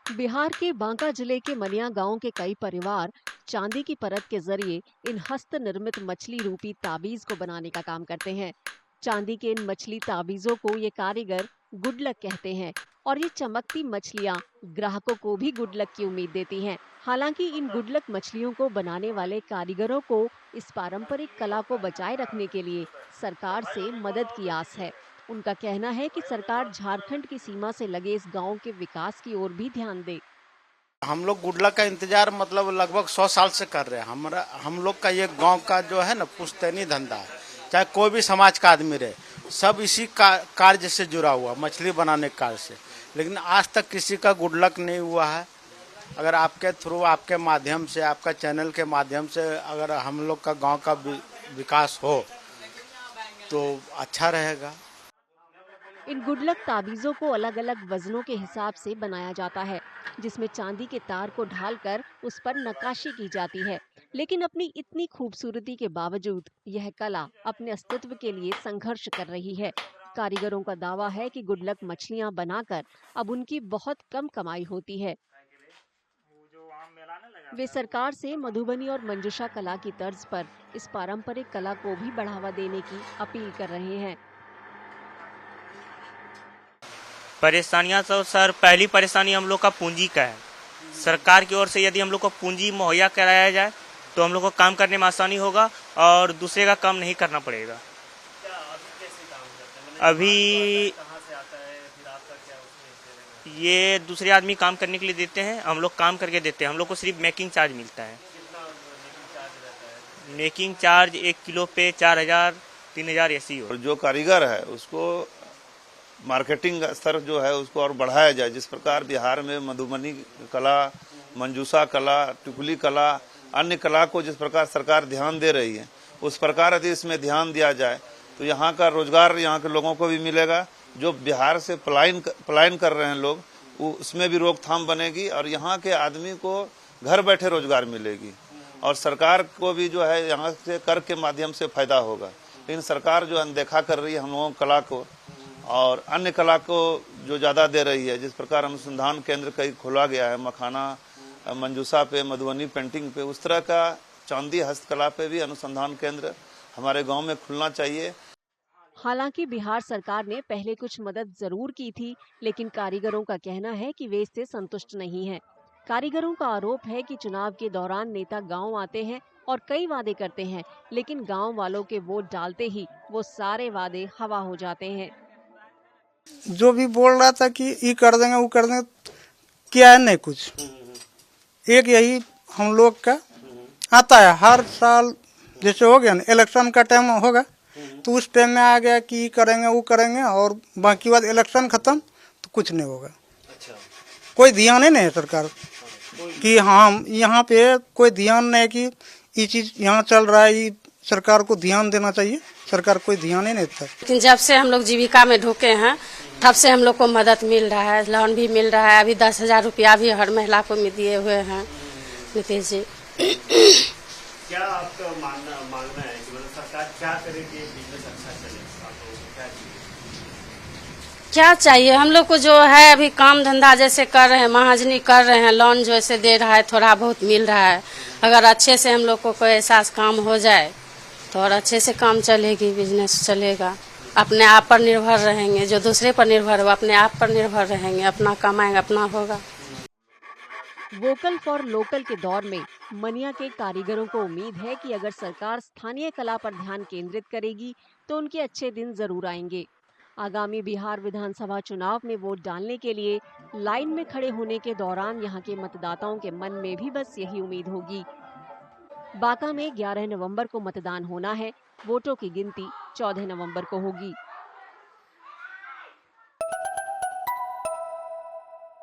बिहार के बांका जिले के मनिया गांव के कई परिवार चांदी की परत के जरिए इन हस्त निर्मित मछली रूपी ताबीज को बनाने का काम करते हैं। चांदी के इन मछली ताबीजों को ये कारीगर गुड लक कहते हैं और ये चमकती मछलियां ग्राहकों को भी गुड लक की उम्मीद देती हैं। हालांकि इन गुड लक मछलियों को बनाने वाले कारीगरों को इस पारंपरिक कला को बचाए रखने के लिए सरकार से मदद की आस है। उनका कहना है कि सरकार झारखंड की सीमा से लगे इस गांव के विकास की ओर भी ध्यान दे। हम लोग गुड लक का इंतजार मतलब लगभग 100 साल से कर रहे हैं। हम लोग का ये गांव का जो है ना पुश्तैनी धंधा है। चाहे कोई भी समाज का आदमी रहे, सब इसी कार्य से जुड़ा हुआ, मछली बनाने के कार्य से। लेकिन आज तक किसी का गुड लक नहीं हुआ है। अगर आपके थ्रू, आपके माध्यम से, आपका चैनल के माध्यम से अगर हम लोग का गांव का विकास हो तो अच्छा रहेगा। इन गुडलक ताबीजों को अलग अलग वजनों के हिसाब से बनाया जाता है, जिसमें चांदी के तार को ढालकर उस पर नक्काशी की जाती है। लेकिन अपनी इतनी खूबसूरती के बावजूद यह कला अपने अस्तित्व के लिए संघर्ष कर रही है। कारीगरों का दावा है कि गुडलक मछलियां बनाकर अब उनकी बहुत कम कमाई होती है। वे सरकार से मधुबनी और मंजूषा कला की तर्ज पर इस पारंपरिक कला को भी बढ़ावा देने की अपील कर रहे हैं। परेशानियां तो सर, पहली परेशानी हम लोग का पूंजी का है। सरकार की ओर से यदि हम लोग को पूंजी मुहैया कराया जाए तो हम लोग को काम करने में आसानी होगा और दूसरे का काम नहीं करना पड़ेगा। अभी ये दूसरे आदमी काम करने के लिए देते हैं, हम लोग काम करके देते हैं। हम लोग को सिर्फ मेकिंग चार्ज मिलता है। मेकिंग चार्ज 1 किलो पे 4000 3000 ऐसी हो। और जो कारीगर है उसको मार्केटिंग स्तर जो है उसको और बढ़ाया जाए। जिस प्रकार बिहार में मधुबनी कला, मंजूषा कला, टिकुली कला, अन्य कला को जिस प्रकार सरकार ध्यान दे रही है, उस प्रकार यदि इसमें ध्यान दिया जाए तो यहाँ का रोजगार यहाँ के लोगों को भी मिलेगा। जो बिहार से पलायन कर रहे हैं लोग, उसमें भी रोकथाम बनेगी और यहाँ के आदमी को घर बैठे रोजगार मिलेगी और सरकार को भी जो है यहाँ से कर के माध्यम से फायदा होगा। लेकिन सरकार जो अनदेखा कर रही है हम लोगों कला को और अन्य कला को जो ज़्यादा दे रही है। जिस प्रकार अनुसंधान केंद्र कई खोला गया है, मखाना मंजूषा पे, मधुबनी पेंटिंग पे, उस तरह का चांदी हस्तकला पे भी अनुसंधान केंद्र हमारे गांव में खुलना चाहिए। हालांकि बिहार सरकार ने पहले कुछ मदद जरूर की थी, लेकिन कारीगरों का कहना है कि वे इससे संतुष्ट नहीं हैं। कारीगरों का आरोप है कि चुनाव के दौरान नेता गांव आते हैं और कई वादे करते हैं, लेकिन गांव वालों के वोट डालते ही वो सारे वादे हवा हो जाते हैं। जो भी बोल रहा था कि ये कर देंगे वो कर देंगे, क्या है नहीं कुछ। एक यही हम लोग का आता है हर साल, जैसे हो गया ना इलेक्शन का टाइम होगा तो उस टाइम में आ गया कि ये करेंगे वो करेंगे और बाकी बात इलेक्शन खत्म तो कुछ नहीं होगा। अच्छा। कोई ध्यान ही नहीं है सरकार कि हाँ यहाँ पे कोई ध्यान नहीं कि ये चीज यहाँ चल रहा है, ये सरकार को ध्यान देना चाहिए। सरकार कोई ध्यान ही नहीं था। लेकिन जब से हम लोग जीविका में ढुके हैं तब से हम लोग को मदद मिल रहा है, लोन भी मिल रहा है। अभी 10,000 रुपया भी हर महिला को दिए हुए हैं नीतीश जी। क्या आपका मानना है कि मतलब सरकार क्या करे कि बिजनेस अच्छा चले? क्या चाहिए हम लोग को? जो है अभी काम धंधा जैसे कर रहे हैं, महाजनी कर रहे हैं, लोन जैसे दे रहा है, थोड़ा बहुत मिल रहा है। अगर अच्छे से हम लोग को कोई ऐसा काम हो जाए तो और अच्छे से काम चलेगी, बिजनेस चलेगा। अपने आप पर निर्भर रहेंगे, जो दूसरे पर निर्भर हो अपने आप पर निर्भर रहेंगे, अपना कमाएंगे, अपना होगा। वोकल फॉर लोकल के दौर में मनिया के कारीगरों को उम्मीद है कि अगर सरकार स्थानीय कला पर ध्यान केंद्रित करेगी तो उनके अच्छे दिन जरूर आएंगे। आगामी बिहार विधानसभा चुनाव में वोट डालने के लिए लाइन में खड़े होने के दौरान यहाँ के मतदाताओं के मन में भी बस यही उम्मीद होगी। बांका में 11 नवंबर को मतदान होना है। वोटों की गिनती 14 नवंबर को होगी।